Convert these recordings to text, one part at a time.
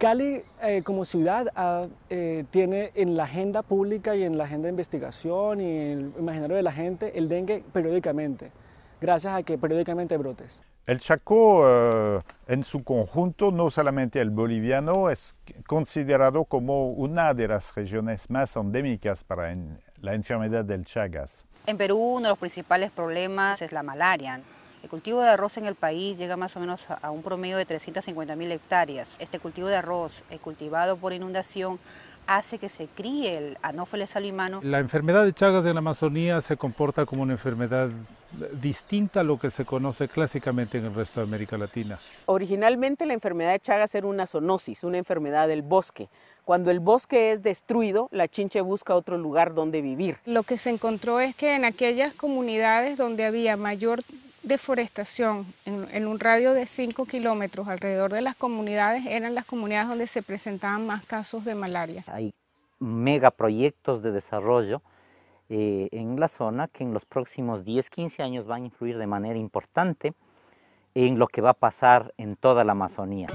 Cali como ciudad tiene en la agenda pública y en la agenda de investigación y en el imaginario de la gente el dengue periódicamente, gracias a que periódicamente hay brotes. El Chacó en su conjunto, no solamente el boliviano, es considerado como una de las regiones más endémicas para la enfermedad del Chagas. En Perú uno de los principales problemas es la malaria. El cultivo de arroz en el país llega más o menos a un promedio de 350.000 hectáreas. Este cultivo de arroz cultivado por inundación hace que se críe el Anopheles salimano. La enfermedad de Chagas en la Amazonía se comporta como una enfermedad distinta a lo que se conoce clásicamente en el resto de América Latina. Originalmente la enfermedad de Chagas era una zoonosis, una enfermedad del bosque. Cuando el bosque es destruido, la chinche busca otro lugar donde vivir. Lo que se encontró es que en aquellas comunidades donde había mayor deforestación, en un radio de 5 kilómetros alrededor de las comunidades, eran las comunidades donde se presentaban más casos de malaria. Hay megaproyectos de desarrollo en la zona que en los próximos 10-15 años van a influir de manera importante en lo que va a pasar en toda la Amazonía.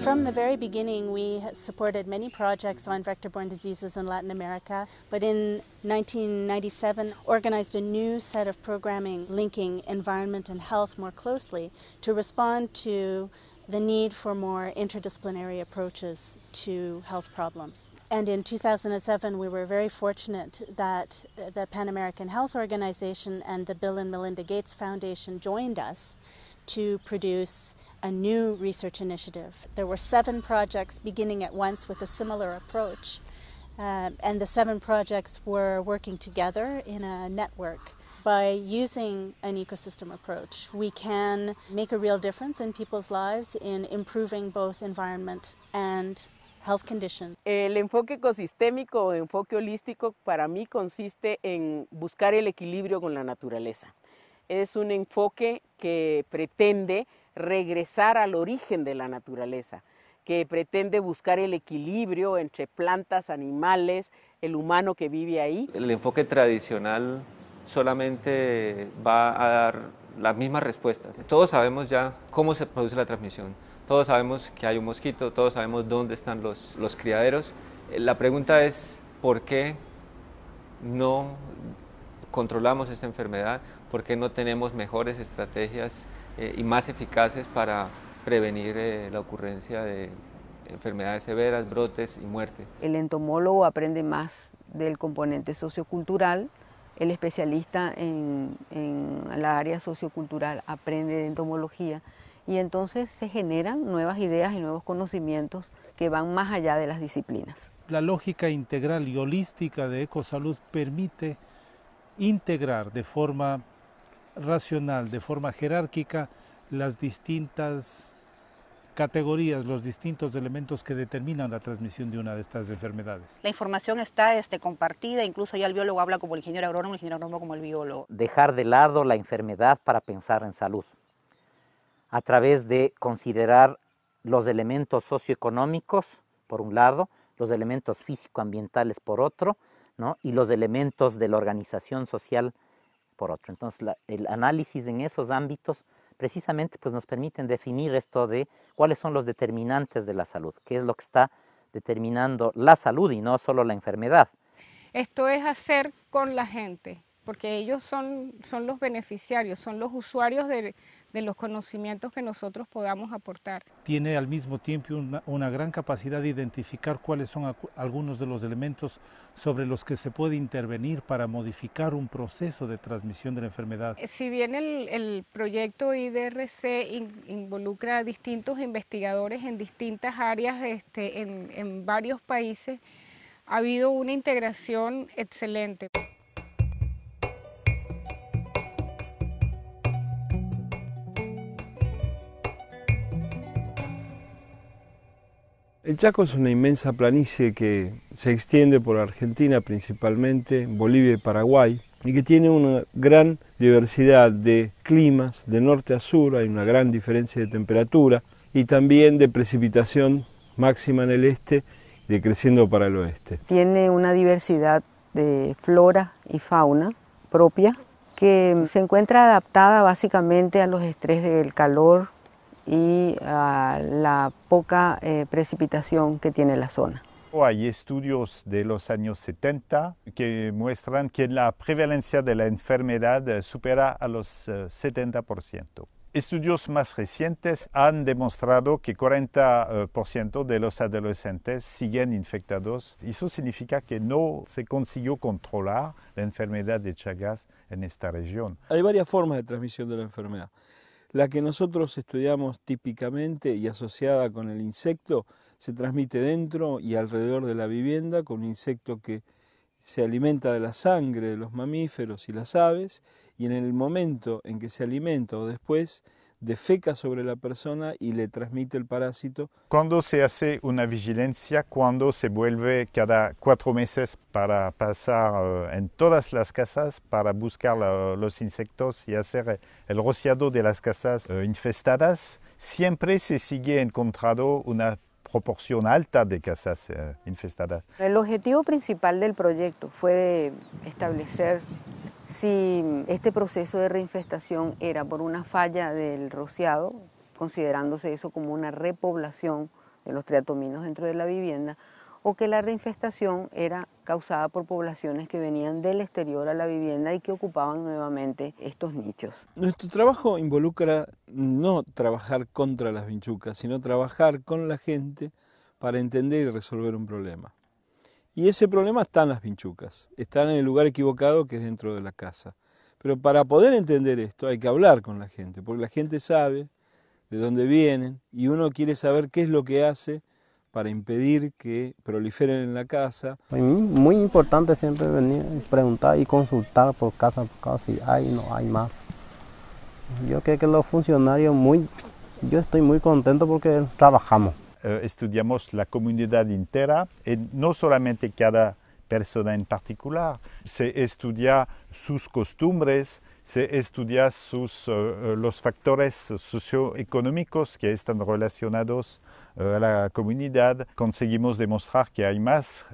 From the very beginning, we supported many projects on vector-borne diseases in Latin America, but in 1997 organized a new set of programming linking environment and health more closely to respond to the need for more interdisciplinary approaches to health problems. And in 2007, we were very fortunate that the Pan American Health Organization and the Bill and Melinda Gates Foundation joined us to produce a new research initiative. There were 7 projects beginning at once with a similar approach, and the 7 projects were working together in a network. By using an ecosystem approach, we can make a real difference in people's lives in improving both environment and health conditions. El enfoque ecosistémico o enfoque holístico para mí consiste en buscar el equilibrio con la naturaleza. Es un enfoque que pretende regresar al origen de la naturaleza, que pretende buscar el equilibrio entre plantas, animales, el humano que vive ahí. El enfoque tradicional solamente va a dar las mismas respuestas. Todos sabemos ya cómo se produce la transmisión, todos sabemos que hay un mosquito, todos sabemos dónde están los criaderos. La pregunta es ¿por qué no controlamos esta enfermedad? ¿Por qué no tenemos mejores estrategias y más eficaces para prevenir la ocurrencia de enfermedades severas, brotes y muerte? El entomólogo aprende más del componente sociocultural, el especialista en la área sociocultural aprende de entomología y entonces se generan nuevas ideas y nuevos conocimientos que van más allá de las disciplinas. La lógica integral y holística de Ecosalud permite integrar de forma racional, de forma jerárquica, las distintas categorías, los distintos elementos que determinan la transmisión de una de estas enfermedades. La información está compartida, incluso ya el biólogo habla como el ingeniero agrónomo como el biólogo. Dejar de lado la enfermedad para pensar en salud, a través de considerar los elementos socioeconómicos, por un lado, los elementos físico-ambientales por otro, ¿no? Y los elementos de la organización social por otro. Entonces, el análisis en esos ámbitos precisamente pues, nos permiten definir esto de cuáles son los determinantes de la salud, qué es lo que está determinando la salud y no solo la enfermedad. Esto es hacer con la gente, porque ellos son los beneficiarios, son los usuarios de los conocimientos que nosotros podamos aportar. Tiene al mismo tiempo una gran capacidad de identificar cuáles son algunos de los elementos sobre los que se puede intervenir para modificar un proceso de transmisión de la enfermedad. Si bien el proyecto IDRC involucra a distintos investigadores en distintas áreas en varios países, ha habido una integración excelente. El Chaco es una inmensa planicie que se extiende por Argentina principalmente, Bolivia y Paraguay, y que tiene una gran diversidad de climas, de norte a sur, hay una gran diferencia de temperatura y también de precipitación máxima en el este y decreciendo para el oeste. Tiene una diversidad de flora y fauna propia que se encuentra adaptada básicamente a los estrés del calor y a la poca precipitación que tiene la zona. Hay estudios de los años 70 que muestran que la prevalencia de la enfermedad supera a los 70%. Estudios más recientes han demostrado que 40% de los adolescentes siguen infectados. Eso significa que no se consiguió controlar la enfermedad de Chagas en esta región. Hay varias formas de transmisión de la enfermedad. La que nosotros estudiamos típicamente y asociada con el insecto se transmite dentro y alrededor de la vivienda con un insecto que se alimenta de la sangre de los mamíferos y las aves, y en el momento en que se alimenta o después defeca sobre la persona y le transmite el parásito. Cuando se hace una vigilancia, cuando se vuelve cada 4 meses para pasar en todas las casas para buscar los insectos y hacer el rociado de las casas infestadas, siempre se sigue encontrando una proporción alta de casas infestadas. El objetivo principal del proyecto fue establecer si este proceso de reinfestación era por una falla del rociado, considerándose eso como una repoblación de los triatominos dentro de la vivienda, o que la reinfestación era causada por poblaciones que venían del exterior a la vivienda y que ocupaban nuevamente estos nichos. Nuestro trabajo involucra no trabajar contra las vinchucas, sino trabajar con la gente para entender y resolver un problema. Y ese problema está en las vinchucas, están en el lugar equivocado que es dentro de la casa. Pero para poder entender esto hay que hablar con la gente, porque la gente sabe de dónde vienen y uno quiere saber qué es lo que hace para impedir que proliferen en la casa. Muy importante siempre venir, preguntar y consultar por casa si hay o no hay más. Yo creo que los funcionarios, yo estoy muy contento porque trabajamos. Estudiamos la comunidad entera y no solamente cada persona en particular, se estudia sus costumbres, se estudia los factores socioeconómicos que están relacionados a la comunidad. Conseguimos demostrar que hay más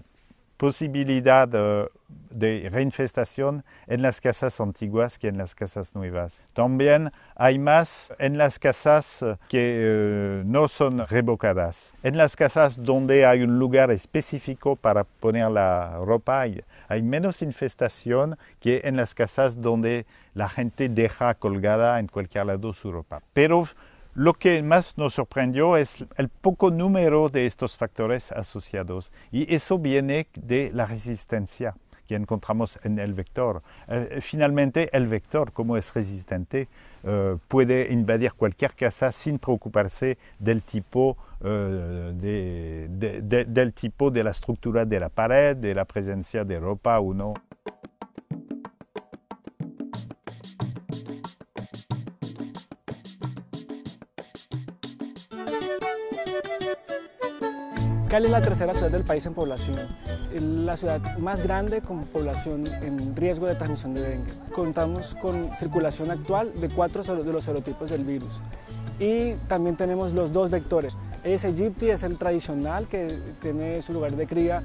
posibilidad de reinfestación en las casas antiguas que en las casas nuevas. También hay más en las casas que no son revocadas. En las casas donde hay un lugar específico para poner la ropa, hay menos infestación que en las casas donde la gente deja colgada en cualquier lado su ropa. Pero lo que más nos sorprendió es el poco número de estos factores asociados, y eso viene de la resistencia que encontramos en el vector. Finalmente, el vector, como es resistente, puede invadir cualquier casa sin preocuparse del tipo de la estructura de la pared, de la presencia de ropa o no. Cali es la tercera ciudad del país en población, es la ciudad más grande con población en riesgo de transmisión de dengue. Contamos con circulación actual de 4 de los serotipos del virus y también tenemos los 2 vectores. Aedes aegypti es el tradicional que tiene su lugar de cría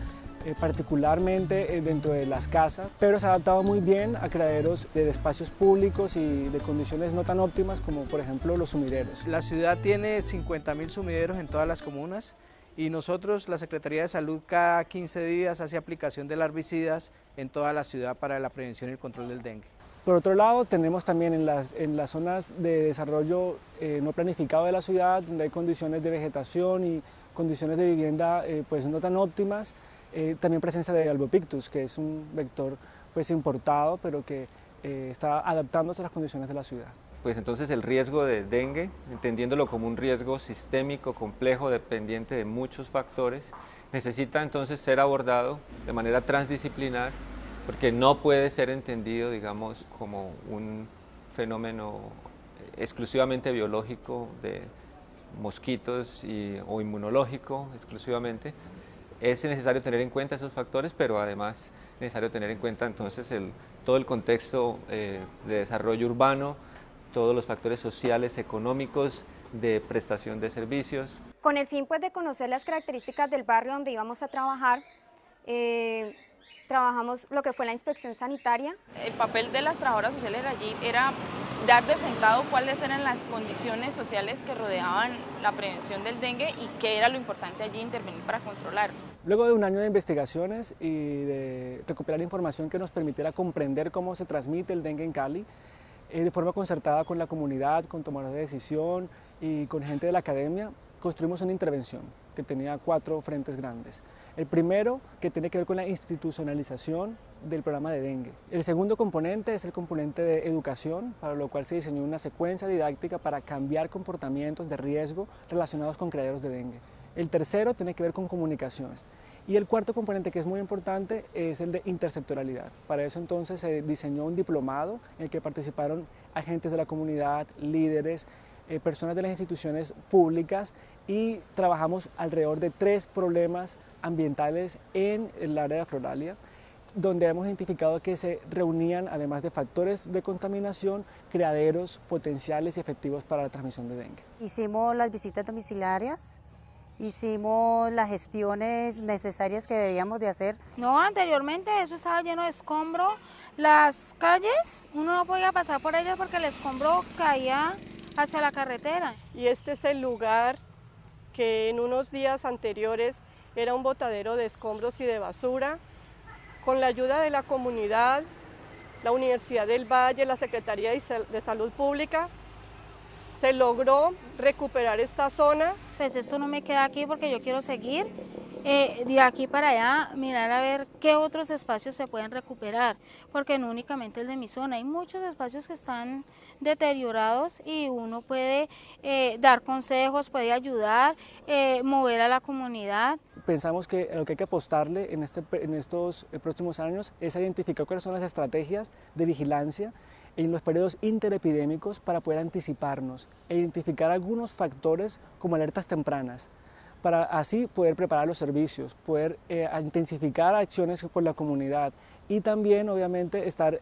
particularmente dentro de las casas, pero se ha adaptado muy bien a criaderos de espacios públicos y de condiciones no tan óptimas como por ejemplo los sumideros. La ciudad tiene 50.000 sumideros en todas las comunas. Y nosotros, la Secretaría de Salud, cada 15 días hace aplicación de herbicidas en toda la ciudad para la prevención y el control del dengue. Por otro lado, tenemos también en las zonas de desarrollo no planificado de la ciudad, donde hay condiciones de vegetación y condiciones de vivienda pues no tan óptimas, también presencia de Albopictus, que es un vector pues importado, pero que está adaptándose a las condiciones de la ciudad. Pues entonces el riesgo de dengue, entendiéndolo como un riesgo sistémico, complejo, dependiente de muchos factores, necesita entonces ser abordado de manera transdisciplinar, porque no puede ser entendido, digamos, como un fenómeno exclusivamente biológico de mosquitos o inmunológico exclusivamente. Es necesario tener en cuenta esos factores, pero además es necesario tener en cuenta entonces todo el contexto de desarrollo urbano, todos los factores sociales, económicos, de prestación de servicios. Con el fin pues de conocer las características del barrio donde íbamos a trabajar, trabajamos lo que fue la inspección sanitaria. El papel de las trabajadoras sociales allí era dar de sentado cuáles eran las condiciones sociales que rodeaban la prevención del dengue y qué era lo importante allí intervenir para controlarlo. Luego de un año de investigaciones y de recuperar información que nos permitiera comprender cómo se transmite el dengue en Cali, de forma concertada con la comunidad, con tomadores de decisión y con gente de la academia, construimos una intervención que tenía 4 frentes grandes. El primero, que tiene que ver con la institucionalización del programa de dengue. El segundo componente es el componente de educación, para lo cual se diseñó una secuencia didáctica para cambiar comportamientos de riesgo relacionados con criaderos de dengue. El tercero tiene que ver con comunicaciones. Y el cuarto componente, que es muy importante, es el de intersectorialidad. Para eso entonces se diseñó un diplomado en el que participaron agentes de la comunidad, líderes, personas de las instituciones públicas, y trabajamos alrededor de 3 problemas ambientales en el área de Afroralia, donde hemos identificado que se reunían, además de factores de contaminación, criaderos potenciales y efectivos para la transmisión de dengue. Hicimos las visitas domiciliarias, hicimos las gestiones necesarias que debíamos de hacer. No, anteriormente eso estaba lleno de escombro. Las calles, uno no podía pasar por ellas porque el escombro caía hacia la carretera. Y este es el lugar que en unos días anteriores era un botadero de escombros y de basura. Con la ayuda de la comunidad, la Universidad del Valle, la Secretaría de Salud Pública, se logró recuperar esta zona. Pues esto no me queda aquí porque yo quiero seguir de aquí para allá, mirar a ver qué otros espacios se pueden recuperar, porque no únicamente el de mi zona, hay muchos espacios que están deteriorados y uno puede dar consejos, puede ayudar, mover a la comunidad. Pensamos que lo que hay que apostarle en estos próximos años es identificar cuáles son las estrategias de vigilancia en los periodos interepidémicos para poder anticiparnos e identificar algunos factores como alertas tempranas, para así poder preparar los servicios, poder intensificar acciones con la comunidad y también obviamente estar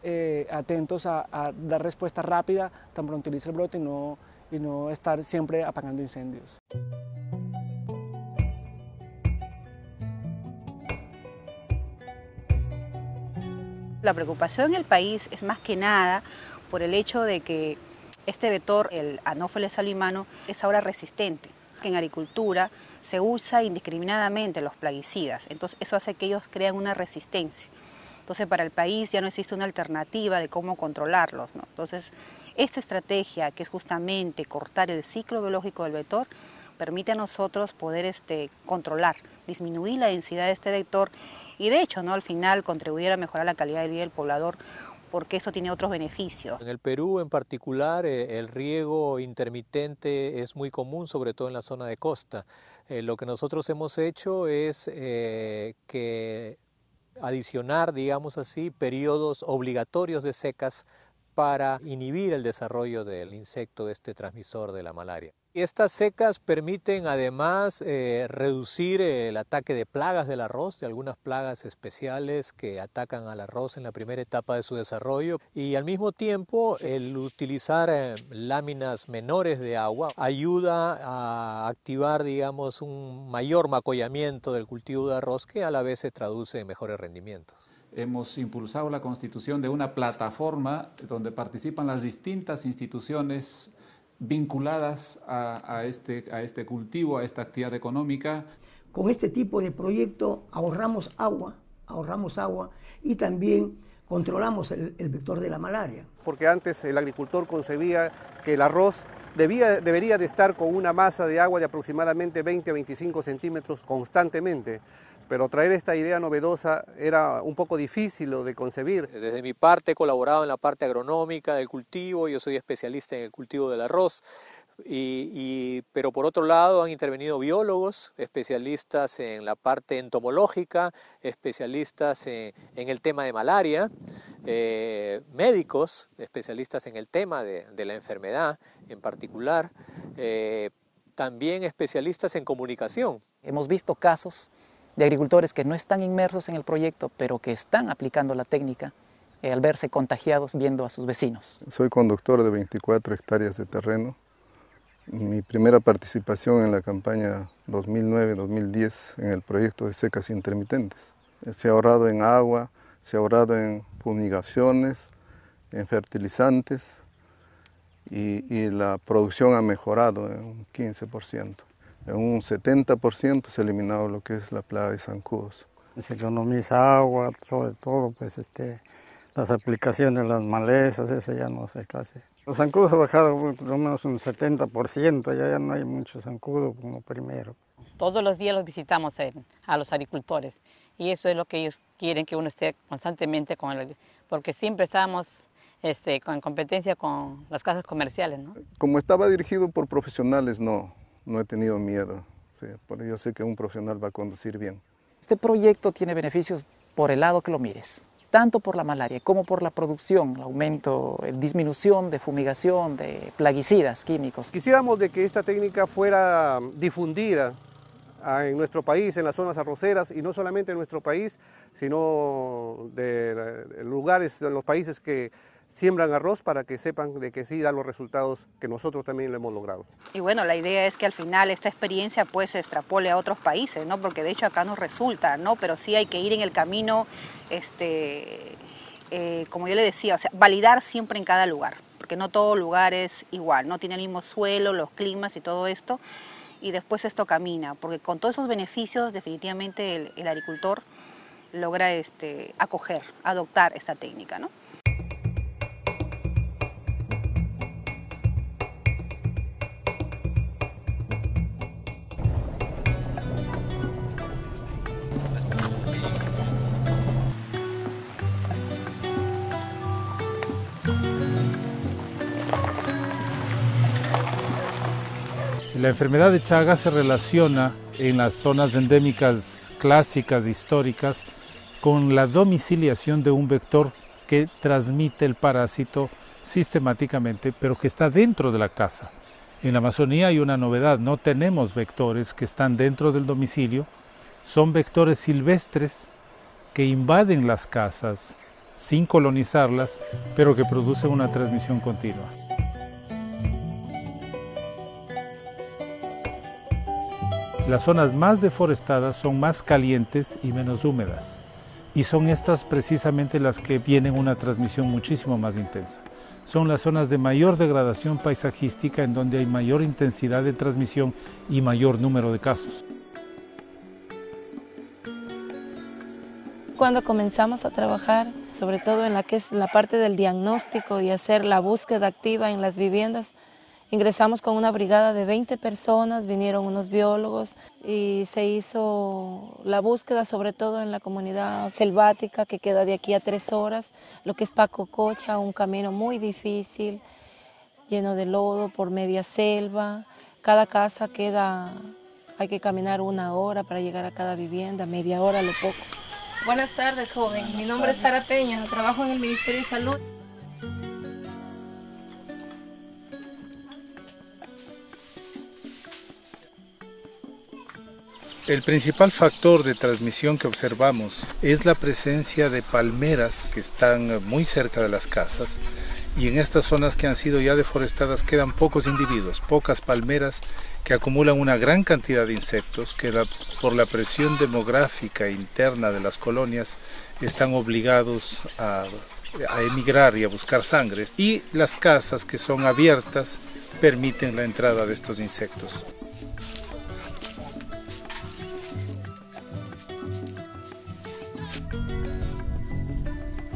atentos a dar respuesta rápida tan pronto inicie el brote y no estar siempre apagando incendios. La preocupación en el país es más que nada por el hecho de que este vector, el Anopheles salimano, es ahora resistente. En agricultura se usa indiscriminadamente los plaguicidas, entonces eso hace que ellos crean una resistencia. Entonces para el país ya no existe una alternativa de cómo controlarlos, ¿no? Entonces esta estrategia, que es justamente cortar el ciclo biológico del vector, permite a nosotros poder controlar, disminuir la densidad de este vector y de hecho, ¿no?, al final contribuir a mejorar la calidad de vida del poblador, porque eso tiene otros beneficios. En el Perú en particular el riego intermitente es muy común, sobre todo en la zona de costa. Lo que nosotros hemos hecho es que adicionar, digamos así, periodos obligatorios de secas para inhibir el desarrollo del insecto, de este transmisor de la malaria. Y estas secas permiten además reducir el ataque de plagas del arroz, de algunas plagas especiales que atacan al arroz en la primera etapa de su desarrollo, y al mismo tiempo el utilizar láminas menores de agua ayuda a activar, digamos, un mayor macollamiento del cultivo de arroz, que a la vez se traduce en mejores rendimientos. Hemos impulsado la constitución de una plataforma donde participan las distintas instituciones vinculadas a este cultivo, a esta actividad económica. Con este tipo de proyecto ahorramos agua y también controlamos el vector de la malaria. Porque antes el agricultor concebía que el arroz debería de estar con una masa de agua de aproximadamente 20 a 25 centímetros constantemente. Pero traer esta idea novedosa era un poco difícil de concebir. Desde mi parte he colaborado en la parte agronómica del cultivo, yo soy especialista en el cultivo del arroz, pero por otro lado han intervenido biólogos, especialistas en la parte entomológica, especialistas en el tema de malaria, médicos, especialistas en el tema de la enfermedad en particular, también especialistas en comunicación. Hemos visto casos de agricultores que no están inmersos en el proyecto, pero que están aplicando la técnica al verse contagiados viendo a sus vecinos. Soy conductor de 24 hectáreas de terreno. Mi primera participación en la campaña 2009-2010 en el proyecto de secas intermitentes. Se ha ahorrado en agua, se ha ahorrado en fumigaciones, en fertilizantes y la producción ha mejorado en un 15%. En un 70% se ha eliminado lo que es la plaga de zancudos. Se economiza agua, sobre todo pues las aplicaciones de las malezas, eso ya no se casi. Los zancudos han bajado por lo menos un 70%, ya no hay mucho zancudo como primero. Todos los días los visitamos a los agricultores y eso es lo que ellos quieren, que uno esté constantemente con él, porque siempre estábamos en competencia con las casas comerciales, ¿no? Como estaba dirigido por profesionales, no he tenido miedo, sí, porque yo sé que un profesional va a conducir bien. Este proyecto tiene beneficios por el lado que lo mires, tanto por la malaria como por la producción, el aumento, disminución de fumigación, de plaguicidas químicos. Quisiéramos de que esta técnica fuera difundida en nuestro país, en las zonas arroceras, y no solamente en nuestro país, sino de lugares, de los países que siembran arroz, para que sepan de que sí da los resultados que nosotros también lo hemos logrado. Y bueno, la idea es que al final esta experiencia pues se extrapole a otros países, ¿no? Porque de hecho acá nos resulta, ¿no? Pero sí hay que ir en el camino, como yo le decía, o sea, validar siempre en cada lugar, porque no todo lugar es igual, no tiene el mismo suelo, los climas y todo esto, y después esto camina, porque con todos esos beneficios definitivamente el agricultor logra acoger, adoptar esta técnica, ¿no? La enfermedad de Chagas se relaciona en las zonas endémicas clásicas, históricas, con la domiciliación de un vector que transmite el parásito sistemáticamente, pero que está dentro de la casa. En la Amazonía hay una novedad, no tenemos vectores que están dentro del domicilio, son vectores silvestres que invaden las casas sin colonizarlas, pero que producen una transmisión continua. Las zonas más deforestadas son más calientes y menos húmedas, y son estas precisamente las que tienen una transmisión muchísimo más intensa. Son las zonas de mayor degradación paisajística en donde hay mayor intensidad de transmisión y mayor número de casos. Cuando comenzamos a trabajar, sobre todo en la que es la parte del diagnóstico y hacer la búsqueda activa en las viviendas, ingresamos con una brigada de 20 personas, vinieron unos biólogos y se hizo la búsqueda sobre todo en la comunidad selvática que queda de aquí a 3 horas, lo que es Pacococha, un camino muy difícil, lleno de lodo por media selva. Cada casa hay que caminar 1 hora para llegar a cada vivienda, media hora a lo poco. Buenas tardes, joven. Mi nombre es Sara Peña, trabajo en el Ministerio de Salud. El principal factor de transmisión que observamos es la presencia de palmeras que están muy cerca de las casas, y en estas zonas que han sido ya deforestadas quedan pocos individuos, pocas palmeras que acumulan una gran cantidad de insectos que por la presión demográfica interna de las colonias están obligados a emigrar y a buscar sangre, y las casas que son abiertas permiten la entrada de estos insectos.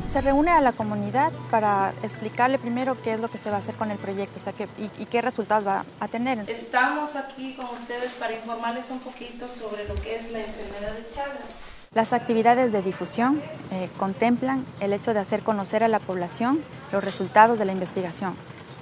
Se reúne a la comunidad para explicarle primero qué es lo que se va a hacer con el proyecto, o sea, y qué resultados va a tener. Estamos aquí con ustedes para informarles un poquito sobre lo que es la enfermedad de Chagas. Las actividades de difusión contemplan el hecho de hacer conocer a la población los resultados de la investigación.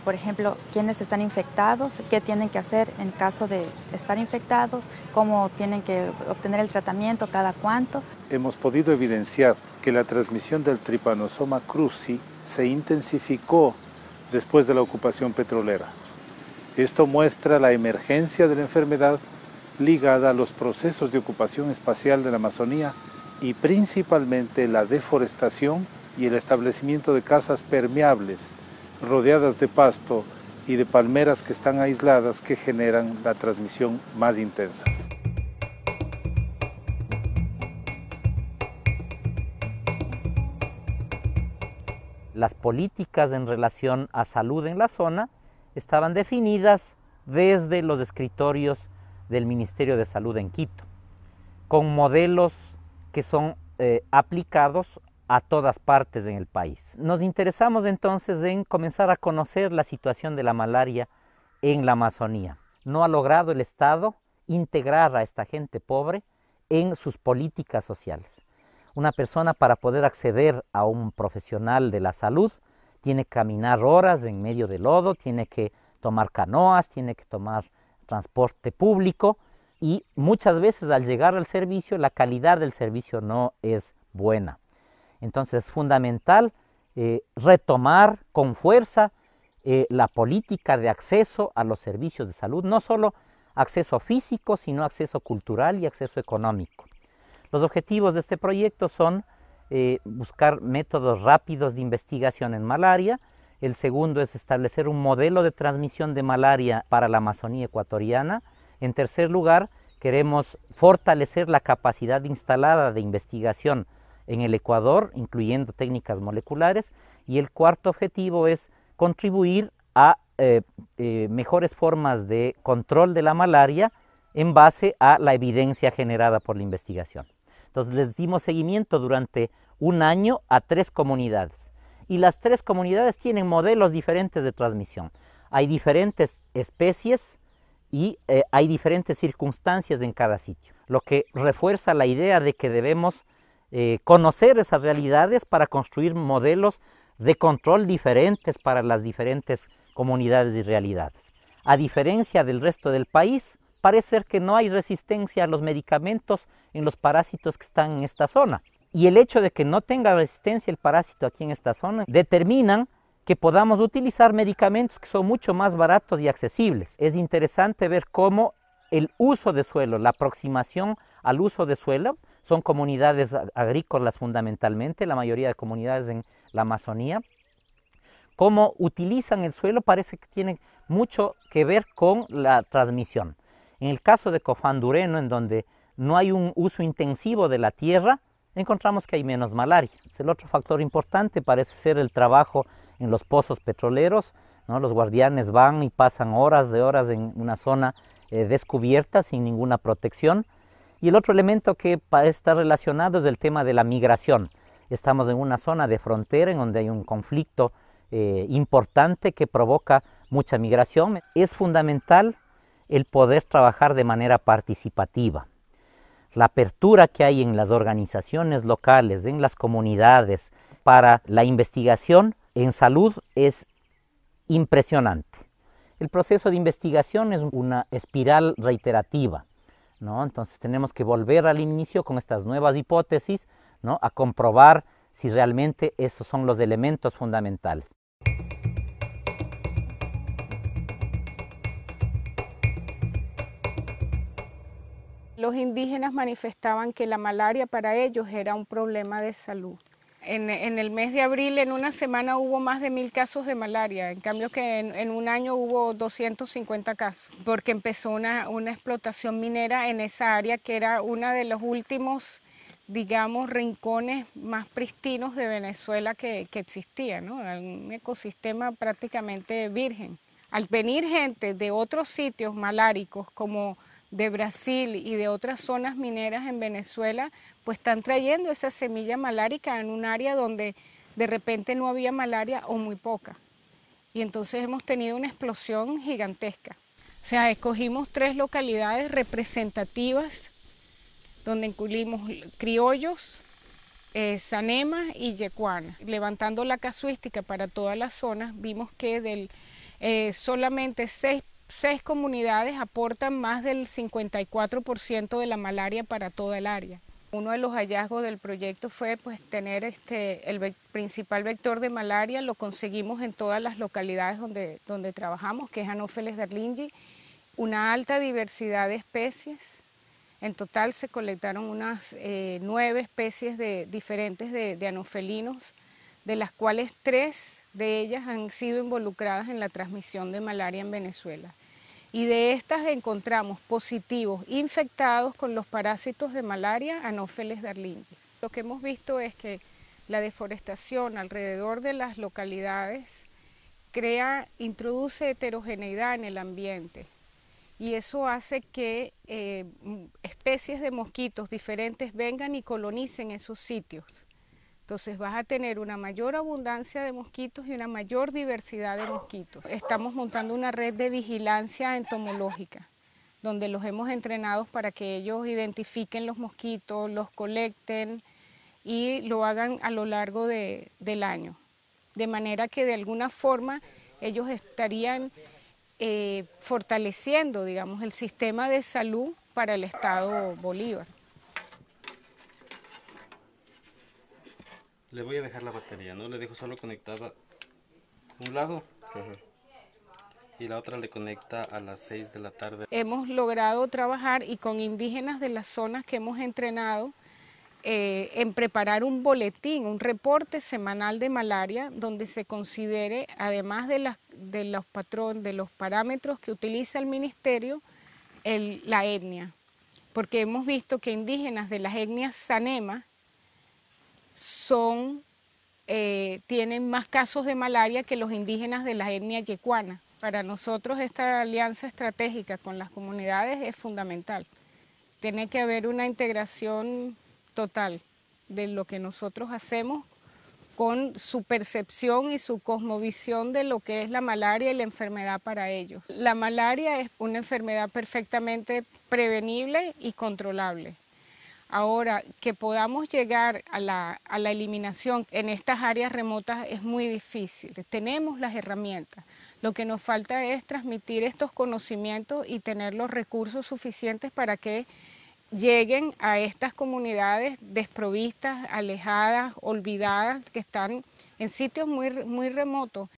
Por ejemplo, quiénes están infectados, qué tienen que hacer en caso de estar infectados, cómo tienen que obtener el tratamiento, cada cuánto. Hemos podido evidenciar que la transmisión del Trypanosoma cruzi se intensificó después de la ocupación petrolera. Esto muestra la emergencia de la enfermedad ligada a los procesos de ocupación espacial de la Amazonía y principalmente la deforestación y el establecimiento de casas permeables rodeadas de pasto y de palmeras que están aisladas, que generan la transmisión más intensa. Las políticas en relación a salud en la zona estaban definidas desde los escritorios del Ministerio de Salud en Quito, con modelos que son aplicados a todas partes en el país. Nos interesamos entonces en comenzar a conocer la situación de la malaria en la Amazonía. No ha logrado el Estado integrar a esta gente pobre en sus políticas sociales. Una persona, para poder acceder a un profesional de la salud, tiene que caminar horas en medio del lodo, tiene que tomar canoas, tiene que tomar transporte público, y muchas veces al llegar al servicio, la calidad del servicio no es buena. Entonces es fundamental retomar con fuerza la política de acceso a los servicios de salud, no solo acceso físico, sino acceso cultural y acceso económico. Los objetivos de este proyecto son buscar métodos rápidos de investigación en malaria. El segundo es establecer un modelo de transmisión de malaria para la Amazonía ecuatoriana. En tercer lugar, queremos fortalecer la capacidad instalada de investigación en el Ecuador, incluyendo técnicas moleculares. Y el cuarto objetivo es contribuir a mejores formas de control de la malaria en base a la evidencia generada por la investigación. Entonces les dimos seguimiento durante un año a 3 comunidades. Y las 3 comunidades tienen modelos diferentes de transmisión. Hay diferentes especies y hay diferentes circunstancias en cada sitio, lo que refuerza la idea de que debemos conocer esas realidades para construir modelos de control diferentes para las diferentes comunidades y realidades. A diferencia del resto del país, parece ser que no hay resistencia a los medicamentos en los parásitos que están en esta zona. Y el hecho de que no tenga resistencia el parásito aquí en esta zona determinan que podamos utilizar medicamentos que son mucho más baratos y accesibles. Es interesante ver cómo el uso de suelo, la aproximación al uso de suelo, son comunidades agrícolas fundamentalmente, la mayoría de comunidades en la Amazonía, cómo utilizan el suelo parece que tiene mucho que ver con la transmisión. En el caso de Cofandureno, en donde no hay un uso intensivo de la tierra, encontramos que hay menos malaria. El otro factor importante parece ser el trabajo en los pozos petroleros, ¿no? Los guardianes van y pasan horas de horas en una zona descubierta sin ninguna protección. Y el otro elemento que está relacionado es el tema de la migración. Estamos en una zona de frontera en donde hay un conflicto importante que provoca mucha migración. Es fundamental el poder trabajar de manera participativa. La apertura que hay en las organizaciones locales, en las comunidades, para la investigación en salud es impresionante. El proceso de investigación es una espiral reiterativa, ¿no? Entonces tenemos que volver al inicio con estas nuevas hipótesis, ¿no? A comprobar si realmente esos son los elementos fundamentales. Los indígenas manifestaban que la malaria para ellos era un problema de salud. En el mes de abril, en una semana, hubo más de 1000 casos de malaria, en cambio que en un año hubo 250 casos, porque empezó una explotación minera en esa área que era uno de los últimos, digamos, rincones más pristinos de Venezuela que existía, ¿no? Un ecosistema prácticamente virgen. Al venir gente de otros sitios maláricos como de Brasil y de otras zonas mineras en Venezuela, pues están trayendo esa semilla malárica en un área donde de repente no había malaria o muy poca. Y entonces hemos tenido una explosión gigantesca. O sea, escogimos 3 localidades representativas donde incluimos criollos, Sanema y Yecuana. Levantando la casuística para todas las zonas, vimos que solamente 6 comunidades aportan más del 54% de la malaria para toda el área. Uno de los hallazgos del proyecto fue tener el principal vector de malaria, lo conseguimos en todas las localidades donde trabajamos, que es Anopheles darlingi, una alta diversidad de especies. En total se colectaron unas 9 especies diferentes de anofelinos, de las cuales 3 de ellas han sido involucradas en la transmisión de malaria en Venezuela. Y de estas encontramos positivos infectados con los parásitos de malaria Anopheles darlingi. Lo que hemos visto es que La deforestación alrededor de las localidades introduce heterogeneidad en el ambiente y eso hace que especies de mosquitos diferentes vengan y colonicen esos sitios. Entonces vas a tener una mayor abundancia de mosquitos y una mayor diversidad de mosquitos. Estamos montando una red de vigilancia entomológica, donde los hemos entrenado para que ellos identifiquen los mosquitos, los colecten y lo hagan a lo largo del año. De manera que de alguna forma ellos estarían fortaleciendo, digamos, el sistema de salud para el estado Bolívar. Le voy a dejar la batería, ¿no? Le dejo solo conectada un lado y la otra le conecta a las 6 de la tarde. Hemos logrado trabajar y con indígenas de las zonas que hemos entrenado en preparar un boletín, un reporte semanal de malaria donde se considere, además de los parámetros que utiliza el ministerio, la etnia. Porque hemos visto que indígenas de las etnias Sanema tienen más casos de malaria que los indígenas de la etnia yecuana. Para nosotros esta alianza estratégica con las comunidades es fundamental. Tiene que haber una integración total de lo que nosotros hacemos con su percepción y su cosmovisión de lo que es la malaria y la enfermedad para ellos. La malaria es una enfermedad perfectamente prevenible y controlable. Ahora, que podamos llegar a la eliminación en estas áreas remotas es muy difícil. Tenemos las herramientas. Lo que nos falta es transmitir estos conocimientos y tener los recursos suficientes para que lleguen a estas comunidades desprovistas, alejadas, olvidadas, que están en sitios muy remotos.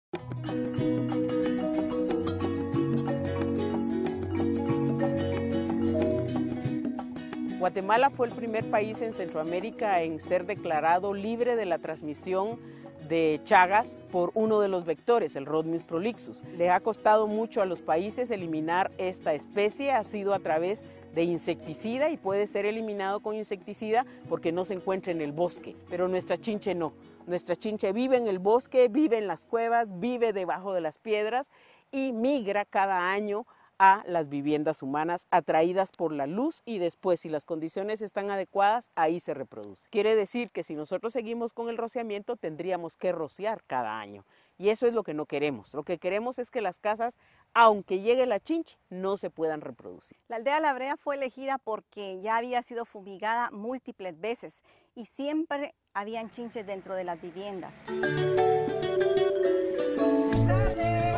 Guatemala fue el primer país en Centroamérica en ser declarado libre de la transmisión de Chagas por uno de los vectores, el Rhodmius prolixus. Le ha costado mucho a los países eliminar esta especie, ha sido a través de insecticida y puede ser eliminado con insecticida porque no se encuentra en el bosque, pero nuestra chinche no. Nuestra chinche vive en el bosque, vive en las cuevas, vive debajo de las piedras y migra cada año a las viviendas humanas atraídas por la luz y después, si las condiciones están adecuadas, ahí se reproduce. Quiere decir que si nosotros seguimos con el rociamiento, tendríamos que rociar cada año. Y eso es lo que no queremos. Lo que queremos es que las casas, aunque llegue la chinche, no se puedan reproducir. La aldea La Brea fue elegida porque ya había sido fumigada múltiples veces y siempre habían chinches dentro de las viviendas. ¡Con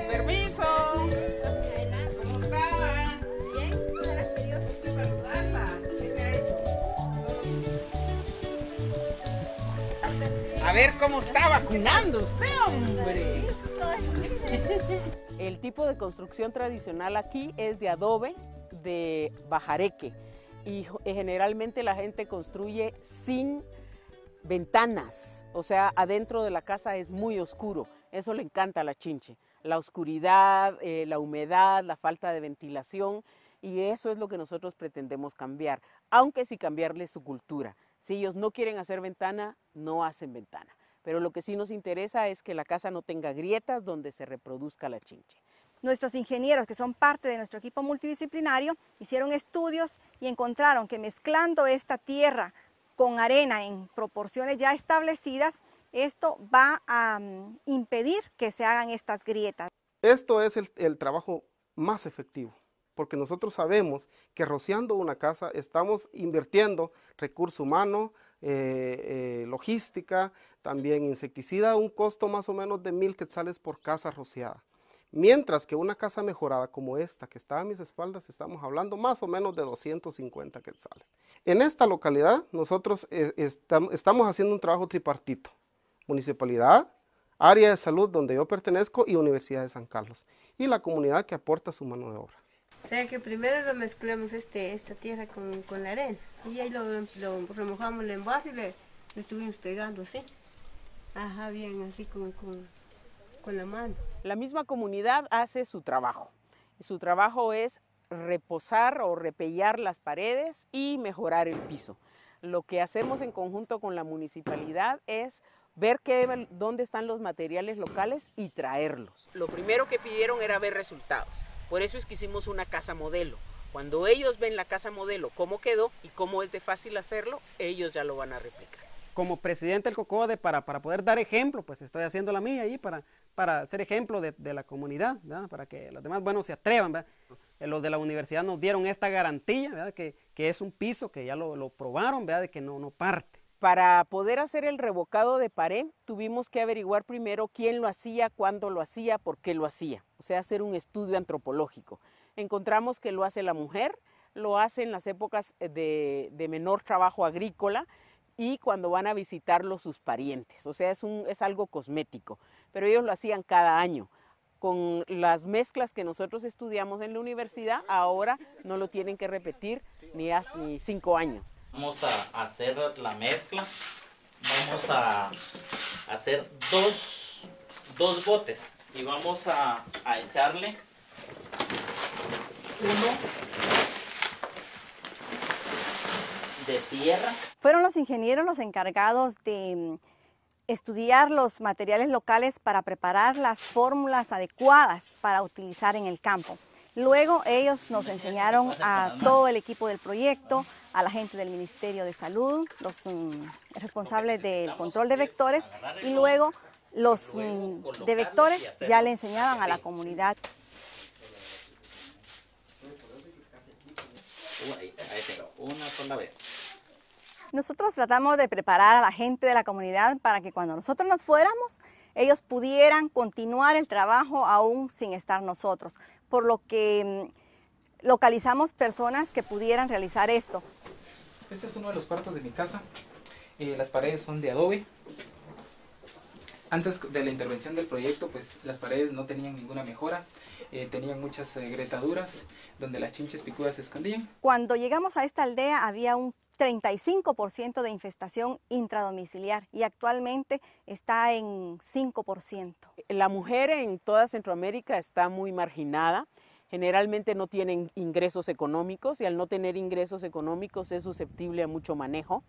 permiso! ¿Cómo estaba? Bien, gracias a Dios. Gusto saludarla. ¿Qué se ha hecho? A ver cómo está vacunando usted, hombre. El tipo de construcción tradicional aquí es de adobe, de bajareque, y generalmente la gente construye sin ventanas, o sea, adentro de la casa es muy oscuro. Eso le encanta a la chinche, la oscuridad, la humedad, la falta de ventilación, y eso es lo que nosotros pretendemos cambiar, aunque sí cambiarle su cultura. Si ellos no quieren hacer ventana, no hacen ventana. Pero lo que sí nos interesa es que la casa no tenga grietas donde se reproduzca la chinche. Nuestros ingenieros, que son parte de nuestro equipo multidisciplinario, hicieron estudios y encontraron que mezclando esta tierra con arena en proporciones ya establecidas, esto va a impedir que se hagan estas grietas. Esto es el trabajo más efectivo, porque nosotros sabemos que rociando una casa estamos invirtiendo recurso humano, logística, también insecticida, un costo más o menos de 1,000 quetzales por casa rociada. Mientras que una casa mejorada como esta que está a mis espaldas, estamos hablando más o menos de 250 quetzales. En esta localidad nosotros estamos haciendo un trabajo tripartito: municipalidad, área de salud donde yo pertenezco y Universidad de San Carlos, y la comunidad que aporta su mano de obra. O sea que primero lo mezclamos esta tierra con la arena y ahí lo remojamos el envase y le estuvimos pegando así. Ajá, bien, así con la mano. La misma comunidad hace su trabajo. Su trabajo es reposar o repellar las paredes y mejorar el piso. Lo que hacemos en conjunto con la municipalidad es ver dónde están los materiales locales y traerlos. Lo primero que pidieron era ver resultados. Por eso es que hicimos una casa modelo. Cuando ellos ven la casa modelo, cómo quedó y cómo es de fácil hacerlo, ellos ya lo van a replicar. Como presidente del COCODE, para poder dar ejemplo, pues estoy haciendo la mía ahí para ser ejemplo de la comunidad, ¿verdad? Para que los demás, bueno, se atrevan, ¿verdad? Los de la universidad nos dieron esta garantía, ¿verdad? Que es un piso que ya lo probaron, ¿verdad? De que no parte. Para poder hacer el revocado de pared, tuvimos que averiguar primero quién lo hacía, cuándo lo hacía, por qué lo hacía. O sea, hacer un estudio antropológico. Encontramos que lo hace la mujer, lo hace en las épocas de menor trabajo agrícola y cuando van a visitarlo sus parientes. O sea, es algo cosmético, pero ellos lo hacían cada año. Con las mezclas que nosotros estudiamos en la universidad, ahora no lo tienen que repetir ni 5 años. Vamos a hacer la mezcla. Vamos a hacer dos botes y vamos a echarle uno de tierra. Fueron los ingenieros los encargados de estudiar los materiales locales para preparar las fórmulas adecuadas para utilizar en el campo. Luego ellos nos enseñaron a todo el equipo del proyecto, a la gente del Ministerio de Salud, los responsables del control de vectores, y luego los de vectores ya le enseñaban a la comunidad. Una sola vez. Nosotros tratamos de preparar a la gente de la comunidad para que cuando nosotros nos fuéramos, ellos pudieran continuar el trabajo aún sin estar nosotros, por lo que localizamos personas que pudieran realizar esto. Este es uno de los cuartos de mi casa. Las paredes son de adobe. Antes de la intervención del proyecto, pues las paredes no tenían ninguna mejora. Tenían muchas gretaduras donde las chinches picudas se escondían. Cuando llegamos a esta aldea había un 35% de infestación intradomiciliar y actualmente está en 5%. La mujer en toda Centroamérica está muy marginada. Generalmente no tienen ingresos económicos y al no tener ingresos económicos es susceptible a mucho manejo.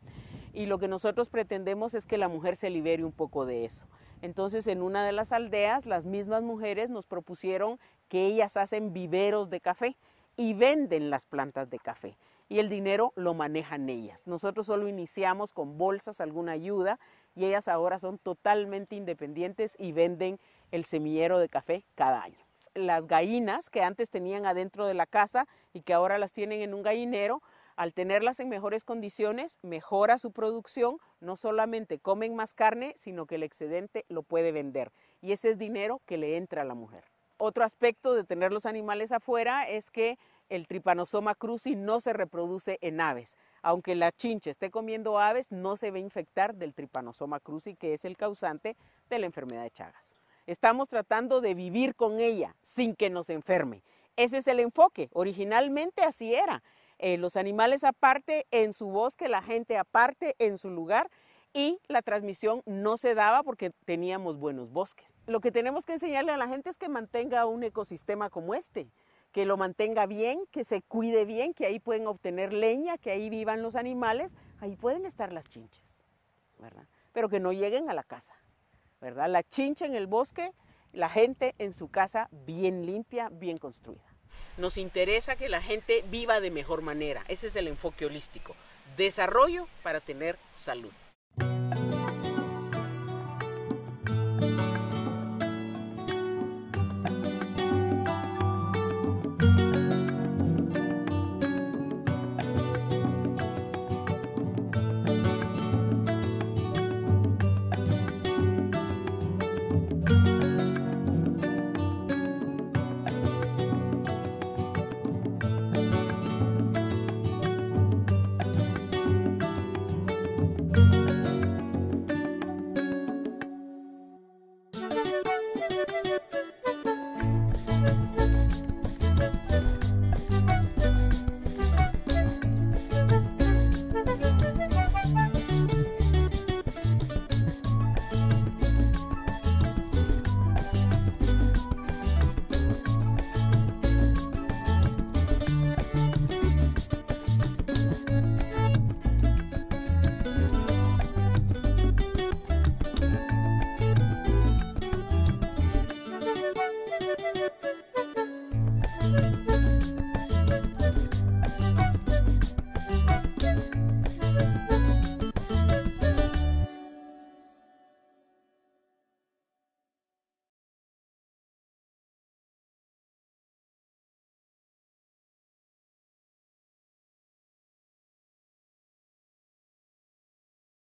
Y lo que nosotros pretendemos es que la mujer se libere un poco de eso. Entonces, en una de las aldeas, las mismas mujeres nos propusieron que ellas hacen viveros de café y venden las plantas de café. Y el dinero lo manejan ellas. Nosotros solo iniciamos con bolsas, alguna ayuda, y ellas ahora son totalmente independientes y venden el semillero de café cada año. Las gallinas que antes tenían adentro de la casa y que ahora las tienen en un gallinero, al tenerlas en mejores condiciones, mejora su producción, no solamente comen más carne, sino que el excedente lo puede vender. Y ese es dinero que le entra a la mujer. Otro aspecto de tener los animales afuera es que el Trypanosoma cruzi no se reproduce en aves. Aunque la chinche esté comiendo aves, no se va a infectar del Trypanosoma cruzi, que es el causante de la enfermedad de Chagas. Estamos tratando de vivir con ella sin que nos enferme. Ese es el enfoque. Originalmente así era. Los animales aparte en su bosque, la gente aparte en su lugar, y la transmisión no se daba porque teníamos buenos bosques. Lo que tenemos que enseñarle a la gente es que mantenga un ecosistema como este, que lo mantenga bien, que se cuide bien, que ahí pueden obtener leña, que ahí vivan los animales, ahí pueden estar las chinches, ¿verdad? Pero que no lleguen a la casa, ¿verdad? La chincha en el bosque, la gente en su casa bien limpia, bien construida. Nos interesa que la gente viva de mejor manera, ese es el enfoque holístico. Desarrollo para tener salud. Música